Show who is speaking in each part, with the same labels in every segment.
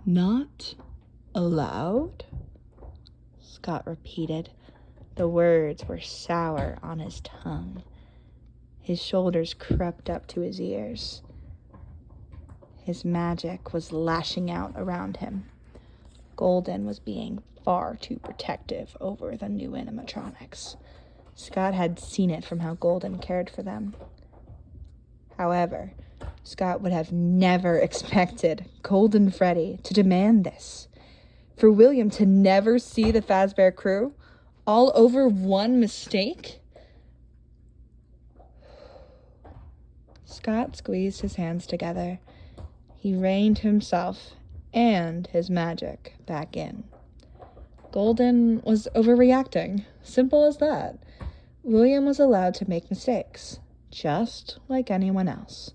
Speaker 1: Not allowed? Scott repeated. The words were sour on his tongue. His shoulders crept up to his ears. His magic was lashing out around him. Golden was being far too protective over the new animatronics. Scott had seen it from how Golden cared for them. However, Scott would have never expected Golden Freddy to demand this. For William to never see the Fazbear crew, all over one mistake? Scott squeezed his hands together. He reined himself and his magic back in. Golden was overreacting. Simple as that. William was allowed to make mistakes, just like anyone else.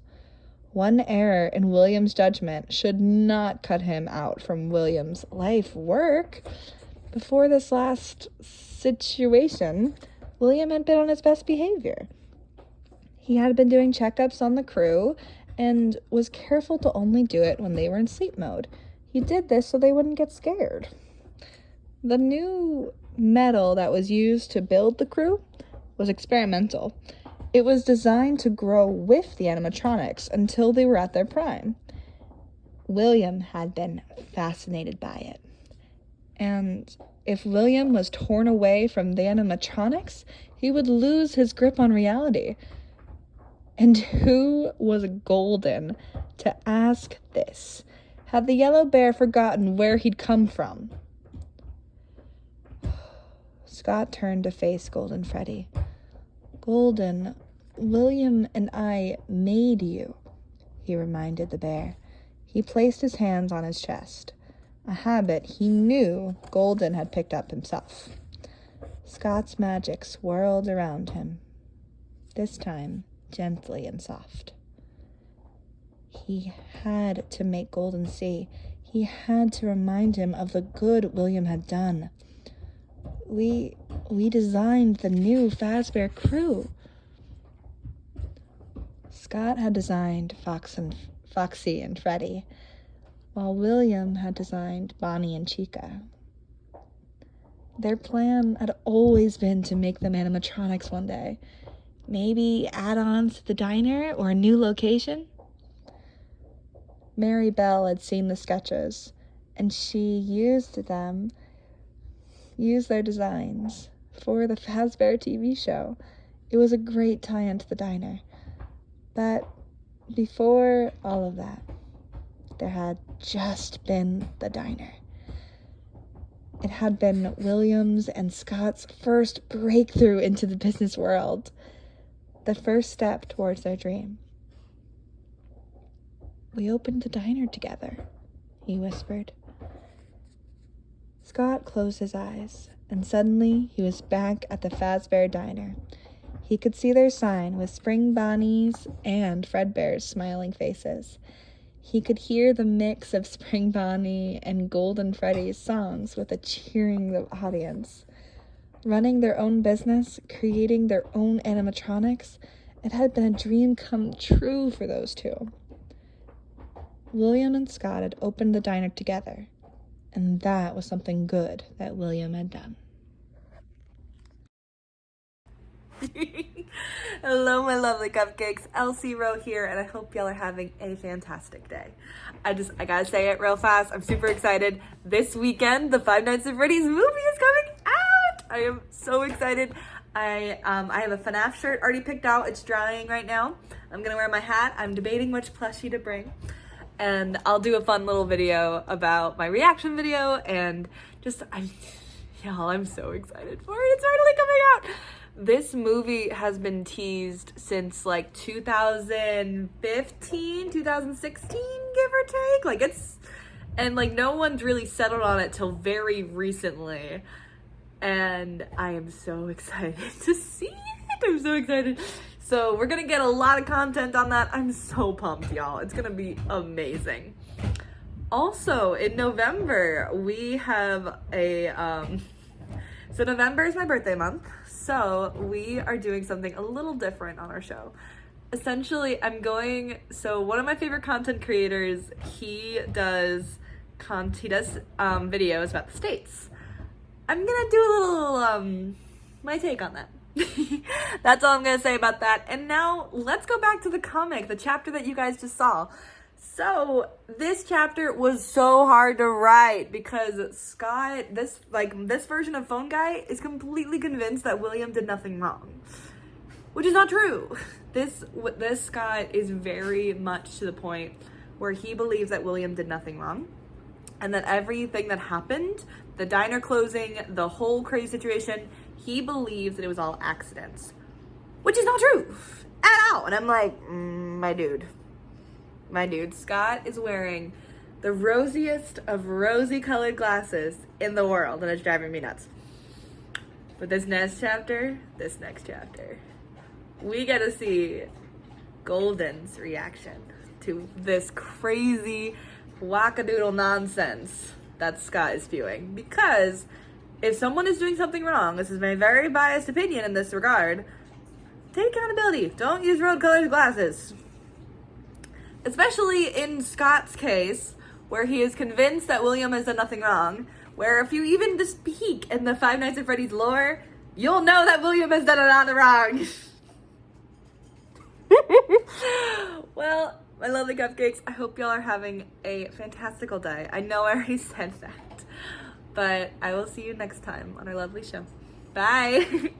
Speaker 1: One error in William's judgment should not cut him out from William's life work. Before this last situation, William had been on his best behavior. He had been doing checkups on the crew and was careful to only do it when they were in sleep mode. He did this so they wouldn't get scared. The new metal that was used to build the crew was experimental. It was designed to grow with the animatronics until they were at their prime. William had been fascinated by it. And if William was torn away from the animatronics, he would lose his grip on reality. And who was Golden to ask this? Had the yellow bear forgotten where he'd come from? Scott turned to face Golden Freddy. Golden, William and I made you, he reminded the bear. He placed his hands on his chest, a habit he knew Golden had picked up himself. Scott's magic swirled around him, this time gently and soft. He had to make Golden see. He had to remind him of the good William had done. We designed the new Fazbear crew. Scott had designed Foxy and Freddy, while William had designed Bonnie and Chica. Their plan had always been to make them animatronics one day. Maybe add-ons to the diner or a new location. Mary Bell had seen the sketches, and she used their designs for the Fazbear TV show. It was a great tie-in to the diner. But before all of that, there had just been the diner. It had been William's and Scott's first breakthrough into the business world, the first step towards their dream. We opened the diner together, he whispered. Scott closed his eyes, and suddenly he was back at the Fazbear Diner. He could see their sign with Spring Bonnie's and Fredbear's smiling faces. He could hear the mix of Spring Bonnie and Golden Freddy's songs with a cheering audience. Running their own business, creating their own animatronics, it had been a dream come true for those two. William and Scott had opened the diner together, and that was something good that William had done.
Speaker 2: Hello, my lovely cupcakes. Elsie Rowe here, and I hope y'all are having a fantastic day. I gotta say it real fast. I'm super excited. This weekend, the Five Nights at Freddy's movie is coming out. I am so excited. I have a FNAF shirt already picked out. It's drying right now. I'm gonna wear my hat. I'm debating which plushie to bring. And I'll do a fun little video about my reaction video, and I'm so excited for it. It's finally coming out. This movie has been teased since like 2015, 2016, give or take. No one's really settled on it till very recently. And I am so excited to see it. I'm so excited. So we're gonna get a lot of content on that. I'm so pumped, y'all. It's gonna be amazing. Also, in November, we have so November is my birthday month. So we are doing something a little different on our show. Essentially, one of my favorite content creators, he does he does videos about the states. I'm gonna do a little, my take on that. That's all I'm gonna say about that. And now let's go back to the comic, the chapter that you guys just saw. So this chapter was so hard to write because Scott, this version of Phone Guy is completely convinced that William did nothing wrong, which is not true. This Scott is very much to the point where he believes that William did nothing wrong and that everything that happened, the diner closing, the whole crazy situation, he believes that it was all accidents, which is not true at all. And I'm like, my dude, Scott is wearing the rosiest of rosy colored glasses in the world, and it's driving me nuts. But this next chapter, we get to see Golden's reaction to this crazy wackadoodle nonsense that Scott is spewing. Because if someone is doing something wrong, this is my very biased opinion in this regard, take accountability. Don't use rose-colored glasses. Especially in Scott's case, where he is convinced that William has done nothing wrong, where if you even just peek in the Five Nights at Freddy's lore, you'll know that William has done nothing wrong. Well, my lovely cupcakes, I hope y'all are having a fantastical day. I know I already said that, but I will see you next time on our lovely show. Bye.